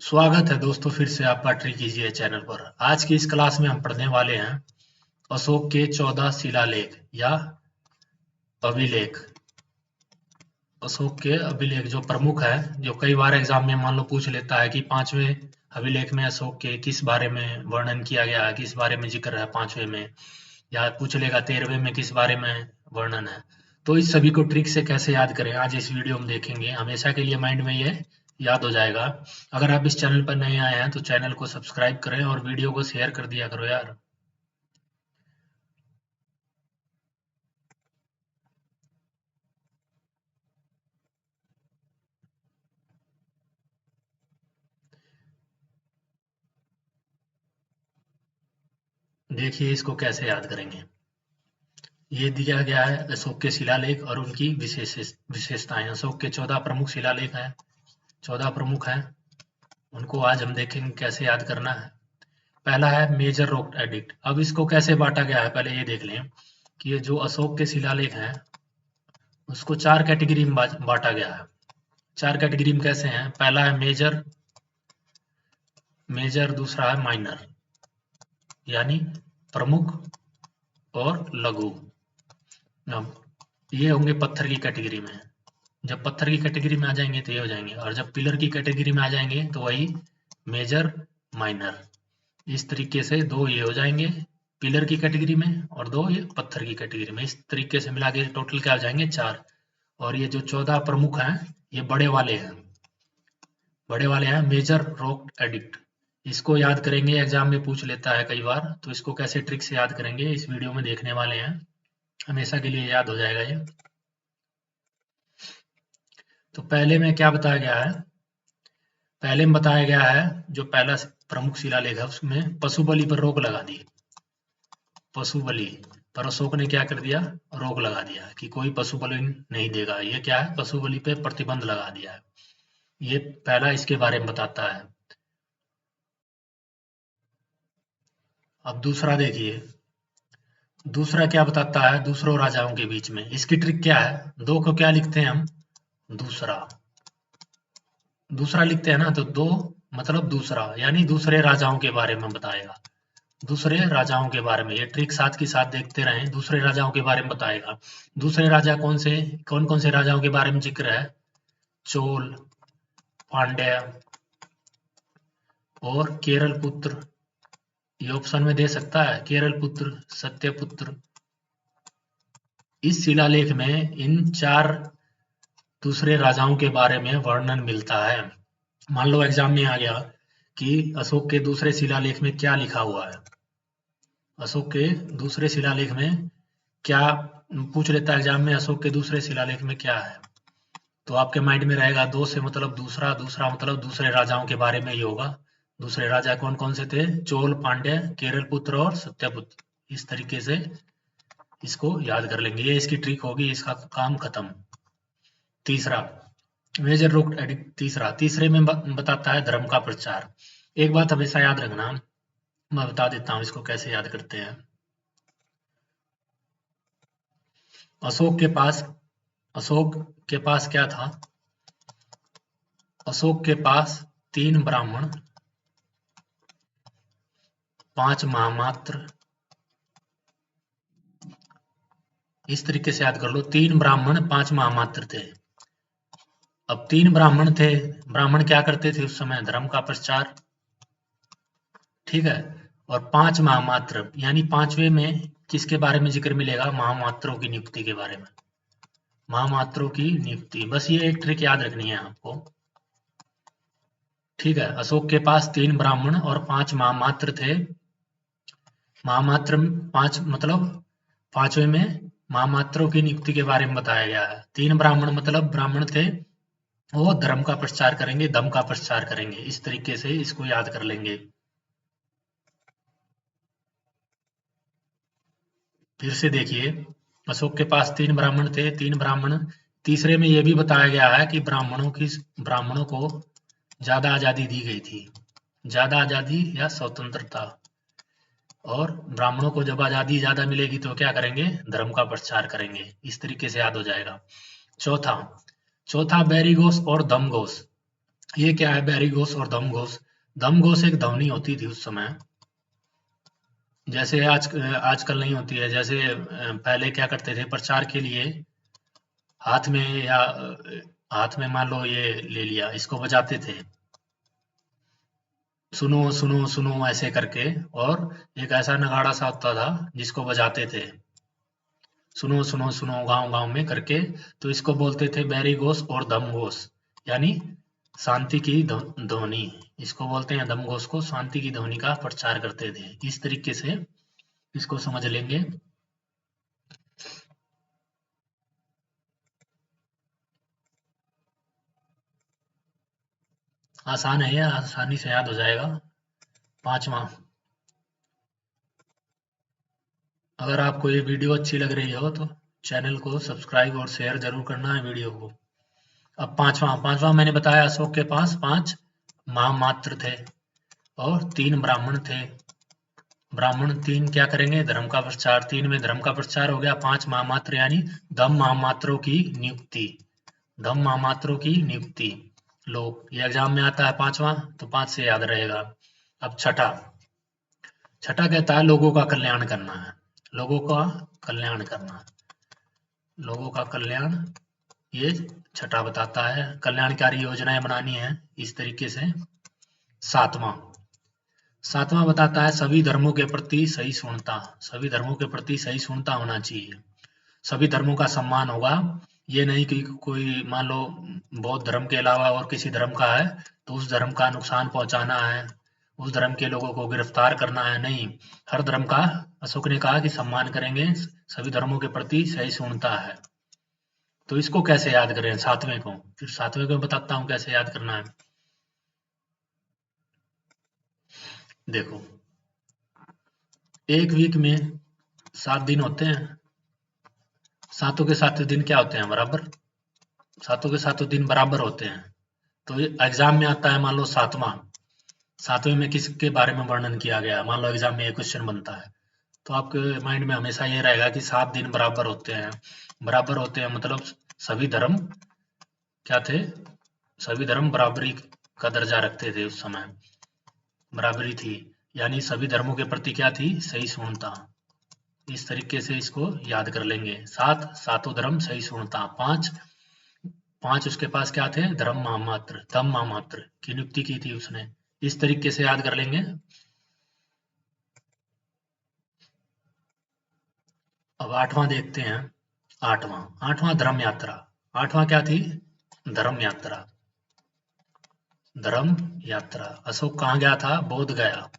स्वागत है दोस्तों, फिर से आपका ट्रिक इजी है चैनल पर। आज की इस क्लास में हम पढ़ने वाले हैं अशोक के 14 शिलालेख या अभिलेख। अशोक के अभिलेख जो प्रमुख है, जो कई बार एग्जाम में मान लो पूछ लेता है कि पांचवें अभिलेख में अशोक के किस बारे में वर्णन किया गया है, किस बारे में जिक्र है पांचवें में, या पूछ लेगा 13वें में किस बारे में वर्णन है। तो इस सभी को ट्रिक से कैसे याद करें आज इस वीडियो में देखेंगे। हमेशा के लिए माइंड में ये याद हो जाएगा। अगर आप इस चैनल पर नए आए हैं तो चैनल को सब्सक्राइब करें और वीडियो को शेयर कर दिया करो यार। देखिए इसको कैसे याद करेंगे। ये दिया गया है अशोक के शिलालेख और उनकी विशेषताएं। अशोक के 14 प्रमुख शिलालेख हैं, 14 प्रमुख हैं। उनको आज हम देखेंगे कैसे याद करना है। पहला है मेजर रॉक एडिक्ट। अब इसको कैसे बांटा गया है पहले ये देख लें कि ये जो अशोक के शिलालेख हैं उसको 4 कैटेगरी में बांटा गया है। 4 कैटेगरी में कैसे हैं? पहला है मेजर, दूसरा है माइनर यानी प्रमुख और लघु। अब ये होंगे पत्थर की कैटेगरी में। जब पत्थर की कैटेगरी में आ जाएंगे तो ये हो जाएंगे, और जब पिलर की कैटेगरी में आ जाएंगे तो वही मेजर, माइनर। इस तरीके से दो ये हो जाएंगे पिलर की कैटेगरी में और दो ये पत्थर की कैटेगरी में। इस तरीके से मिला के टोटल क्या हो जाएंगे? 4। और ये जो 14 प्रमुख हैं ये बड़े वाले हैं, मेजर रॉक एडिक्ट। इसको याद करेंगे, एग्जाम में पूछ लेता है कई बार, तो इसको कैसे ट्रिक से याद करेंगे इस वीडियो में देखने वाले हैं। हमेशा के लिए याद हो जाएगा ये। तो पहले में क्या बताया गया है? पहले में बताया गया है जो पहला प्रमुख शिलालेख है उसमें पशु बलि पर रोक लगा दी। पशु बलि पर अशोक ने क्या कर दिया? रोक लगा दिया कि कोई पशु बलि नहीं देगा। ये क्या है? पशु बलि पे प्रतिबंध लगा दिया है। ये पहला इसके बारे में बताता है। अब दूसरा देखिए, दूसरा क्या बताता है दूसरों राजाओं के बीच में। इसकी ट्रिक क्या है? दो को क्या लिखते हैं हम? दूसरा। दूसरा लिखते हैं ना, तो दो मतलब दूसरा, यानी दूसरे राजाओं के बारे में बताएगा। दूसरे राजाओं के बारे में, ये ट्रिक साथ के साथ देखते रहें। दूसरे राजाओं के बारे में बताएगा। दूसरे राजा कौन कौन से राजाओं के बारे में जिक्र है? चोल, पांड्या और केरल पुत्र। ये ऑप्शन में दे सकता है, केरल पुत्र, सत्यपुत्र। इस शिलालेख में इन 4 दूसरे राजाओं के बारे में वर्णन मिलता है। मान लो एग्जाम में आ गया कि अशोक के दूसरे शिलालेख में क्या लिखा हुआ है। अशोक के दूसरे शिलालेख में क्या पूछ लेता है एग्जाम में, अशोक के दूसरे शिलालेख में क्या है? तो आपके माइंड में रहेगा दो से मतलब दूसरा, दूसरा मतलब दूसरे राजाओं के बारे में ही होगा। दूसरे राजा कौन कौन से थे? चोल, पांड्य, केरल पुत्र और सत्यपुत्र। इस तरीके से इसको याद कर लेंगे। ये इसकी ट्रिक होगी, इसका काम खत्म। तीसरा मेजर रोक एडिक्ट। तीसरे में बताता है धर्म का प्रचार। एक बात हमेशा याद रखना, मैं बता देता हूं इसको कैसे याद करते हैं। अशोक के पास क्या था? अशोक के पास 3 ब्राह्मण, 5 महामात्र। इस तरीके से याद कर लो, 3 ब्राह्मण 5 महामात्र थे। अब 3 ब्राह्मण थे, ब्राह्मण क्या करते थे उस समय? धर्म का प्रचार, ठीक है। और 5 महामात्र यानी 5वें में किसके बारे में जिक्र मिलेगा? महामात्रों की नियुक्ति के बारे में। महामात्रों की नियुक्ति, बस ये एक ट्रिक याद रखनी है आपको, ठीक है। अशोक के पास 3 ब्राह्मण और 5 महामात्र थे। महामात्र 5 मतलब 5वें में महामात्रों की नियुक्ति के बारे में बताया गया है। 3 ब्राह्मण मतलब ब्राह्मण थे, वो धर्म का प्रचार करेंगे, दम का प्रचार करेंगे। इस तरीके से इसको याद कर लेंगे। फिर से देखिए, अशोक के पास 3 ब्राह्मण थे, 3 ब्राह्मण। तीसरे में यह भी बताया गया है कि ब्राह्मणों को ज्यादा आजादी दी गई थी, ज्यादा आजादी या स्वतंत्रता। और ब्राह्मणों को जब आजादी ज्यादा मिलेगी तो क्या करेंगे? धर्म का प्रचार करेंगे। इस तरीके से याद हो जाएगा। चौथा बैरीगोस और दमघोष। ये क्या है, बैरी घोष और दम घोष। दम घोष एक ध्वनि होती थी उस समय, जैसे आजकल नहीं होती है। जैसे पहले क्या करते थे प्रचार के लिए, हाथ में या हाथ में मान लो ये ले लिया, इसको बजाते थे, सुनो सुनो सुनो ऐसे करके। और एक ऐसा नगाड़ा सा होता था जिसको बजाते थे, सुनो सुनो सुनो गांव गांव में करके। तो इसको बोलते थे बैरी घोष और दम घोष, यानी शांति की ध्वनि। इसको बोलते हैं दम घोष को, शांति की ध्वनि का प्रचार करते थे। इस तरीके से इसको समझ लेंगे। आसान है, यह आसानी से याद हो जाएगा। पांचवा, अगर आपको ये वीडियो अच्छी लग रही हो तो चैनल को सब्सक्राइब और शेयर जरूर करना है वीडियो को। अब पांचवा पांचवा मैंने बताया, अशोक के पास 5 महामात्र थे और 3 ब्राह्मण थे। ब्राह्मण 3 क्या करेंगे, धर्म का प्रचार। 3 में धर्म का प्रचार हो गया। 5 महामात्र यानी दम महामात्रों की नियुक्ति। दम महामात्रों की नियुक्ति। लो, ये एग्जाम में आता है पांचवा, तो 5 से याद रहेगा। अब छठा, छठा कहता है लोगों का कल्याण करना है। लोगों का कल्याण करना, लोगों का कल्याण, ये छठा बताता है। कल्याणकारी योजनाएं बनानी है इस तरीके से। सातवां, सातवां बताता है सभी धर्मों के प्रति सहिष्णुता। सभी धर्मों के प्रति सहिष्णुता होना चाहिए, सभी धर्मों का सम्मान होगा। ये नहीं कि कोई मान लो बौद्ध धर्म के अलावा और किसी धर्म का है तो उस धर्म का नुकसान पहुंचाना है, उस धर्म के लोगों को गिरफ्तार करना है, नहीं। हर धर्म का अशोक ने कहा कि सम्मान करेंगे, सभी धर्मों के प्रति सहिष्णुता है। तो इसको कैसे याद करें, सातवें को, फिर सातवें को बताता हूँ कैसे याद करना है। देखो, एक वीक में 7 दिन होते हैं, सातों के सातों दिन क्या होते हैं, बराबर। सातों के सातों दिन बराबर होते हैं। तो ये एग्जाम में आता है, मान लो सातवां, सातवें में किसके बारे में वर्णन किया गया है, मान लो एग्जाम में ये क्वेश्चन बनता है, तो आपके माइंड में हमेशा ये रहेगा कि 7 दिन बराबर होते हैं। बराबर होते हैं मतलब सभी धर्म क्या थे, सभी धर्म बराबरी का दर्जा रखते थे उस समय, बराबरी थी, यानी सभी धर्मों के प्रति क्या थी, सहिष्णुता। इस तरीके से इसको याद कर लेंगे। 7 सातों धर्म सहिष्णुता। 5 5 उसके पास क्या थे, धर्म महामात्र, धम महामात्र की नियुक्ति की थी उसने। इस तरीके से याद कर लेंगे। अब आठवां देखते हैं। आठवां, आठवां धर्म यात्रा। आठवां क्या थी, धर्म यात्रा। धर्म यात्रा, अशोक कहाँ गया था, बोध गया।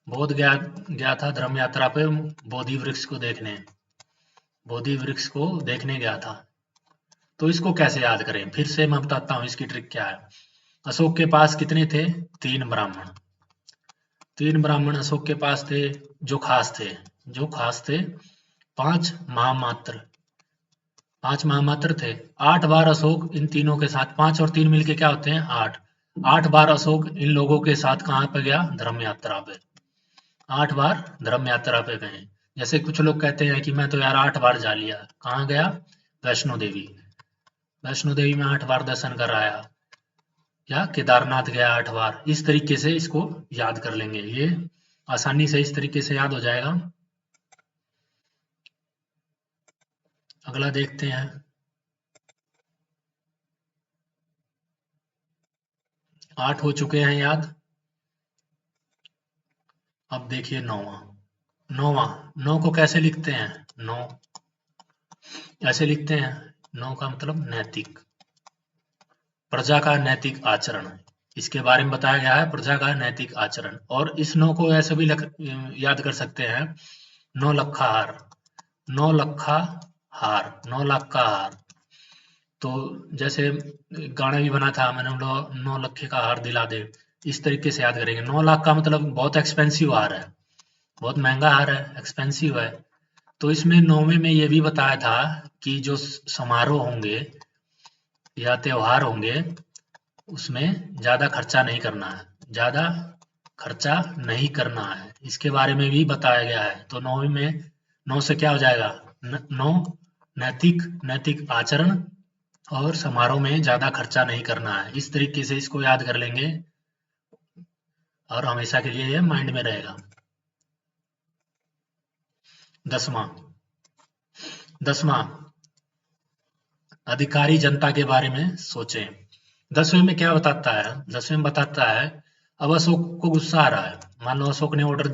बोध गया गया था धर्म यात्रा पे, बोधि वृक्ष को देखने, बोधि वृक्ष को देखने गया था। तो इसको कैसे याद करें, फिर से मैं बताता हूँ इसकी ट्रिक क्या है। अशोक के पास कितने थे, 3 ब्राह्मण। 3 ब्राह्मण अशोक के पास थे जो खास थे, जो खास थे। 5 महामात्र, 5 महामात्र थे। 8 बार अशोक इन तीनों के साथ, 5 और 3 मिलके क्या होते हैं, 8। 8 बार अशोक इन लोगों के साथ कहाँ पे गया, धर्म यात्रा पे। 8 बार धर्म यात्रा पे गए। जैसे कुछ लोग कहते हैं कि मैं तो यार 8 बार जा लिया, कहाँ गया, वैष्णो देवी। वैष्णो देवी में 8 बार दर्शन कर आया, या केदारनाथ गया 8 बार। इस तरीके से इसको याद कर लेंगे, ये आसानी से इस तरीके से याद हो जाएगा। अगला देखते हैं। 8 हो चुके हैं याद। अब देखिए नौवां। नौवां, 9 को कैसे लिखते हैं, 9 ऐसे लिखते हैं। 9 का मतलब नैतिक, प्रजा का नैतिक आचरण। इसके बारे में बताया गया है, प्रजा का नैतिक आचरण। और इस 9 को ऐसे भी याद कर सकते हैं, 9 लखा हार। 9 लखा हार, 9 लाख का हार। तो जैसे गाना भी बना था, मैंने 9 लखे का हार दिला दे। इस तरीके से याद करेंगे। 9 लाख का मतलब बहुत एक्सपेंसिव हार है, बहुत महंगा हार है, एक्सपेंसिव है। तो इसमें 9वें में ये भी बताया था कि जो समारोह होंगे या त्योहार होंगे उसमें ज्यादा खर्चा नहीं करना है, ज्यादा खर्चा नहीं करना है, इसके बारे में भी बताया गया है। तो 9वें में 9 से क्या हो जाएगा, 9 नैतिक, नैतिक आचरण और समारोह में ज्यादा खर्चा नहीं करना है। इस तरीके से इसको याद कर लेंगे और हमेशा के लिए ये माइंड में रहेगा। 10वां अधिकारी जनता के बारे में सोचें। 10वें में क्या बताता है? 10वें में बताता है अब अशोक को गुस्सा आ रहा है। मान लो अशोक ने ऑर्डर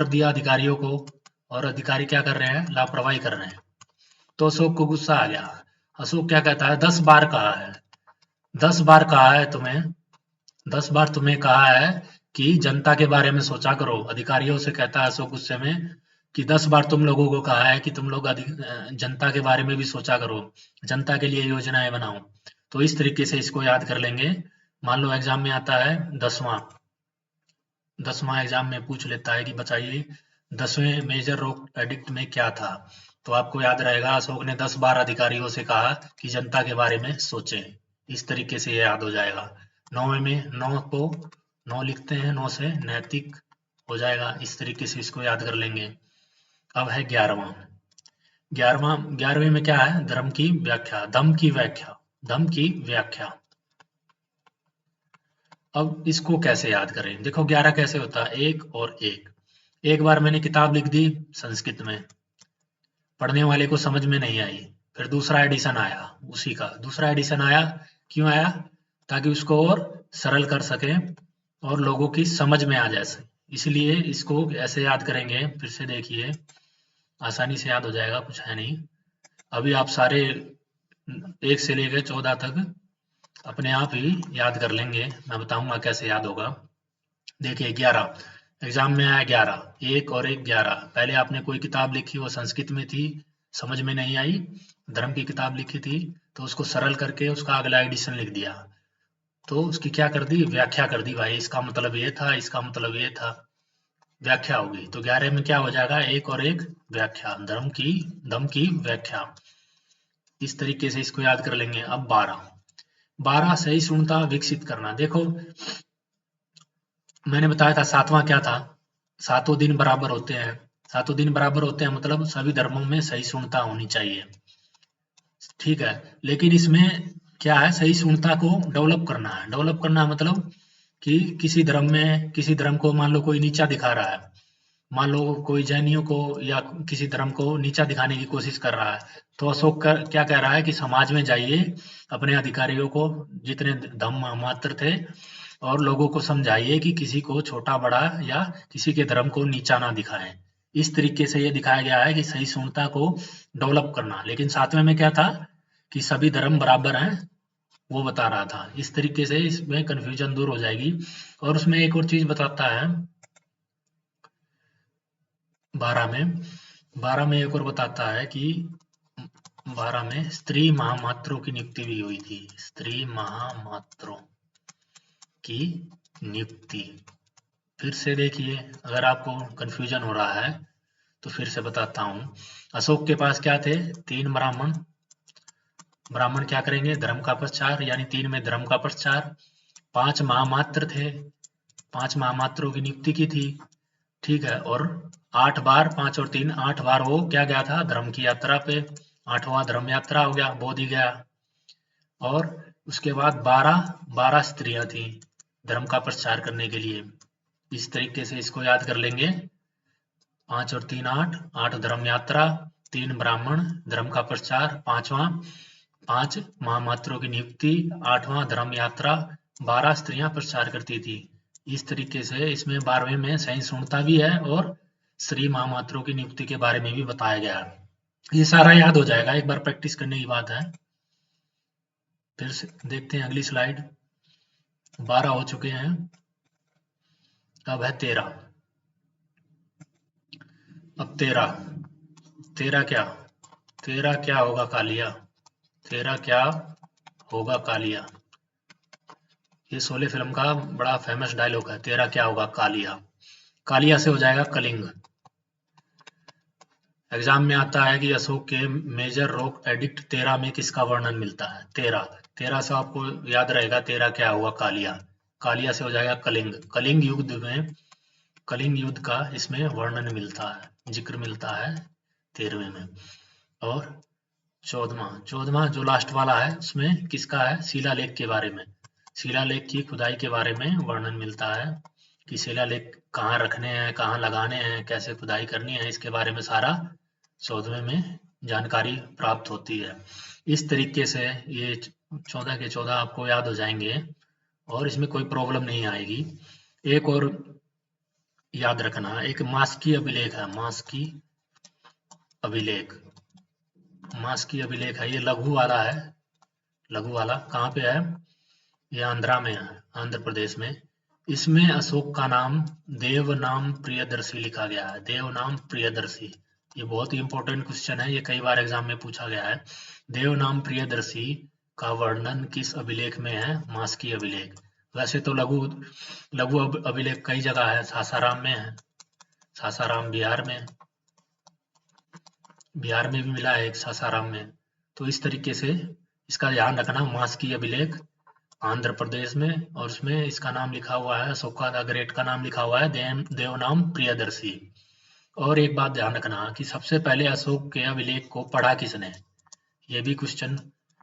दिया अधिकारियों को, और अधिकारी क्या कर रहे हैं? लापरवाही कर रहे हैं। तो अशोक को गुस्सा आ गया। अशोक क्या कहता है? 10 बार कहा है, 10 बार कहा है तुम्हें, 10 बार तुम्हें कहा है कि जनता के बारे में सोचा करो। अधिकारियों से कहता है अशोक गुस्से में कि 10 बार तुम लोगों को कहा है कि तुम लोग जनता के बारे में भी सोचा करो, जनता के लिए योजनाएं बनाओ। तो इस तरीके से इसको याद कर लेंगे। मान लो एग्जाम में आता है 10वां एग्जाम में पूछ लेता है कि बताइए 10वें मेजर रॉक एडिक्ट में क्या था। तो आपको याद रहेगा अशोक ने 10 बार अधिकारियों से कहा कि जनता के बारे में सोचें। इस तरीके से ये याद हो जाएगा। 9वें में 9 लिखते हैं, 9 से नैतिक हो जाएगा। इस तरीके से इसको याद कर लेंगे। अब है 11वें में क्या है? धर्म की व्याख्या, धम की व्याख्या। अब इसको कैसे याद करें? देखो 11 कैसे होता है? एक बार मैंने किताब लिख दी संस्कृत में, पढ़ने वाले को समझ में नहीं आई, फिर दूसरा एडिशन आया उसी का, दूसरा एडिशन आया, क्यों आया? ताकि उसको और सरल कर सके और लोगों की समझ में आ जाए। इसलिए इसको ऐसे याद करेंगे। फिर से देखिए, आसानी से याद हो जाएगा, कुछ है नहीं। अभी आप सारे 1 से लेकर 14 तक अपने आप ही याद कर लेंगे। मैं बताऊंगा कैसे याद होगा। देखिए 11 एग्जाम में आया 11, 1 और 1 11। पहले आपने कोई किताब लिखी, वो संस्कृत में थी, समझ में नहीं आई, धर्म की किताब लिखी थी, तो उसको सरल करके उसका अगला एडिशन लिख दिया। तो उसकी क्या कर दी? व्याख्या कर दी। भाई इसका मतलब ये था, इसका मतलब ये था, व्याख्या होगी। तो 11 में क्या हो जाएगा? 1 और 1 व्याख्या, धम की व्याख्या। इस तरीके से इसको याद कर लेंगे। अब 12 सही शून्यता विकसित करना। देखो मैंने बताया था 7वां क्या था? सातों दिन बराबर होते हैं। सातों दिन बराबर होते हैं मतलब सभी धर्मों में सही शून्यता होनी चाहिए, ठीक है। लेकिन इसमें क्या है? सही शून्यता को डेवलप करना है। डेवलप करना मतलब कि किसी धर्म को मान लो कोई नीचा दिखा रहा है, मान लो कोई जैनियों को या किसी धर्म को नीचा दिखाने की कोशिश कर रहा है, तो अशोक क्या कह रहा है कि समाज में जाइए, अपने अधिकारियों को, जितने धर्म मात्र थे, और लोगों को समझाइए कि किसी को छोटा बड़ा या किसी के धर्म को नीचा ना दिखाएं। इस तरीके से ये दिखाया गया है कि सहिष्णुता को डेवलप करना। लेकिन 7वें में क्या था? कि सभी धर्म बराबर हैं, वो बता रहा था। इस तरीके से इसमें कंफ्यूजन दूर हो जाएगी। और उसमें एक और चीज बताता है 12 में एक और बताता है कि 12 में स्त्री महामात्रों की नियुक्ति भी हुई थी। स्त्री महामात्रों की नियुक्ति। फिर से देखिए, अगर आपको कंफ्यूजन हो रहा है तो फिर से बताता हूं। अशोक के पास क्या थे? 3 ब्राह्मण। ब्राह्मण क्या करेंगे? धर्म का प्रचार, यानी 3 में धर्म का प्रचार। 5 महामात्र थे, 5 महामात्रों की नियुक्ति की थी, ठीक है। और 8 बार, 5 और 3, 8 बार वो क्या गया था? धर्म की यात्रा पे। 8वां धर्म यात्रा हो गया, बोधि गया। और उसके बाद 12 स्त्रियां थी धर्म का प्रचार करने के लिए। इस तरीके से इसको याद कर लेंगे। 5 और 3 8, 8 धर्म यात्रा, 3 ब्राह्मण, धर्म का प्रचार, 5 महामात्रों की नियुक्ति, 8वां धर्म यात्रा, 12 स्त्रियां प्रचार करती थी। इस तरीके से इसमें 12वें में सहिष्णुता भी है और स्त्री महामात्रों की नियुक्ति के बारे में भी बताया गया है। ये सारा याद हो जाएगा, एक बार प्रैक्टिस करने की बात है। फिर से देखते हैं अगली स्लाइड। 12 हो चुके हैं, अब है 13। अब 13 क्या? 13 क्या होगा? कालिया। 13 क्या होगा? कालिया। ये शोले फिल्म का बड़ा फेमस डायलॉग है, 13 क्या होगा? कालिया। कालिया से हो जाएगा कलिंग। एग्जाम में आता है कि अशोक के मेजर रॉक एडिक्ट 13 में किसका वर्णन मिलता है? 13 से आपको याद रहेगा 13 क्या हुआ? कालिया। कालिया से हो जाएगा कलिंग। कलिंग युद्ध का इसमें वर्णन मिलता है, जिक्र मिलता है 13वें में। और चौदहवां जो लास्ट वाला है उसमें किसका है? शिलालेख के बारे में। शिलालेख की खुदाई के बारे में वर्णन मिलता है कि शिलालेख कहाँ रखने हैं, कहाँ लगाने हैं, कैसे खुदाई करनी है, इसके बारे में सारा 14वें में जानकारी प्राप्त होती है। इस तरीके से ये 14 के 14 आपको याद हो जाएंगे और इसमें कोई प्रॉब्लम नहीं आएगी। एक और याद रखना, एक मास्की अभिलेख है, मास्की अभिलेख। मास्की अभिलेख है, ये लघु वाला है। लघु वाला कहाँ पे है? ये आंध्रा में है, आंध्र प्रदेश में। इसमें अशोक का नाम देवनाम प्रियदर्शी लिखा गया है। देवनाम प्रियदर्शी, ये बहुत ही इंपॉर्टेंट क्वेश्चन है, ये कई बार एग्जाम में पूछा गया है। देवनाम प्रियदर्शी का वर्णन किस अभिलेख में है? मास्की अभिलेख। वैसे तो लघु लघु अभिलेख कई जगह है, सासाराम में है, सासाराम बिहार में, बिहार में भी मिला है एक सासाराम में। तो इस तरीके से इसका ध्यान रखना, मास्की अभिलेख आंध्र प्रदेश में, और उसमें इसका नाम लिखा हुआ है, अशोका द ग्रेट का नाम लिखा हुआ है देवनाम प्रियदर्शी। और एक बात ध्यान रखना कि सबसे पहले अशोक के अभिलेख को पढ़ा किसने? ये भी क्वेश्चन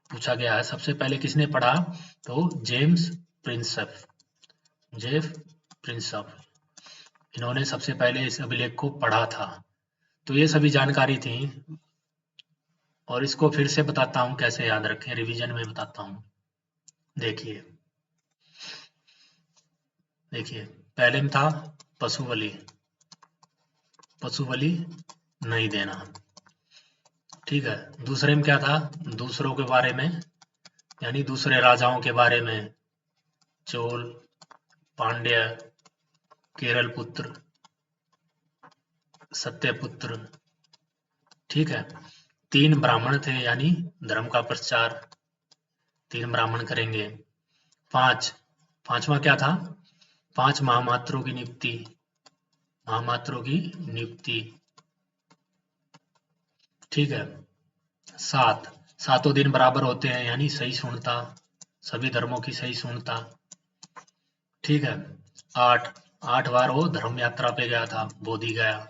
पूछा गया है। सबसे पहले किसने पढ़ा? तो जेम्स प्रिंसेप, जेफ प्रिंसेप, इन्होंने सबसे पहले इस अभिलेख को पढ़ा था। तो ये सभी जानकारी थी, और इसको फिर से बताता हूँ कैसे याद रखें, रिवीजन में बताता हूँ। देखिए पहले में था पशु बलि, पशु बलि नहीं देना, ठीक है। दूसरे में क्या था? दूसरों के बारे में, यानी दूसरे राजाओं के बारे में, चोल, पांड्य, केरल पुत्र, सत्यपुत्र, ठीक है। 3 ब्राह्मण थे, यानी धर्म का प्रचार 3 ब्राह्मण करेंगे। 5वां क्या था? 5 महामात्रों की नियुक्ति, महामात्रों की नियुक्ति, ठीक है। 7 दिन बराबर होते हैं, यानी सही सुनता, सभी धर्मों की सही सुनता, ठीक है। 8 बार वो धर्म यात्रा पे गया था, बोधि गया।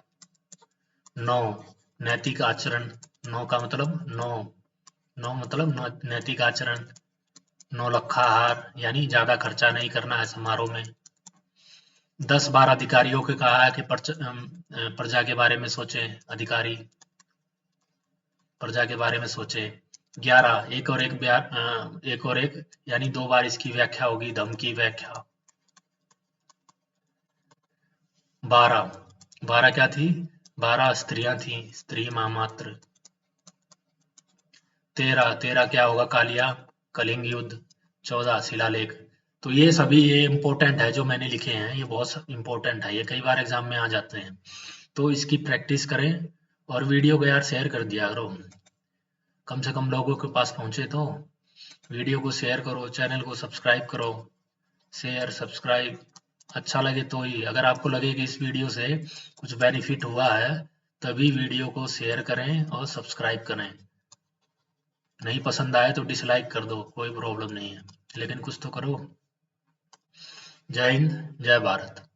9 नैतिक आचरण, 9 का मतलब 9 मतलब नैतिक आचरण। 9 लखाहार, यानी ज्यादा खर्चा नहीं करना है समारोह में। 10 अधिकारियों को कहा है कि प्रजा के बारे में सोचे, अधिकारी प्रजा के बारे में सोचे। 11 एक और एक यानी 2 बार इसकी व्याख्या होगी, धम्म की व्याख्या। 12 क्या थी? 12 स्त्रियां थी, स्त्री महामात्र। 13 क्या होगा? कालिया, कलिंग युद्ध। 14 शिलालेख। तो ये सभी ये इम्पोर्टेंट है जो मैंने लिखे हैं, ये बहुत इम्पोर्टेंट है, ये कई बार एग्जाम में आ जाते हैं। तो इसकी प्रैक्टिस करें, और वीडियो को यार शेयर कर दिया करो, कम से कम लोगों के पास पहुंचे। तो वीडियो को शेयर करो, चैनल को सब्सक्राइब करो, शेयर सब्सक्राइब अच्छा लगे तो ही। अगर आपको लगे कि इस वीडियो से कुछ बेनिफिट हुआ है, तभी वीडियो को शेयर करें और सब्सक्राइब करें। नहीं पसंद आए तो डिसलाइक कर दो, कोई प्रॉब्लम नहीं है, लेकिन कुछ तो करो। जय हिंद, जय भारत।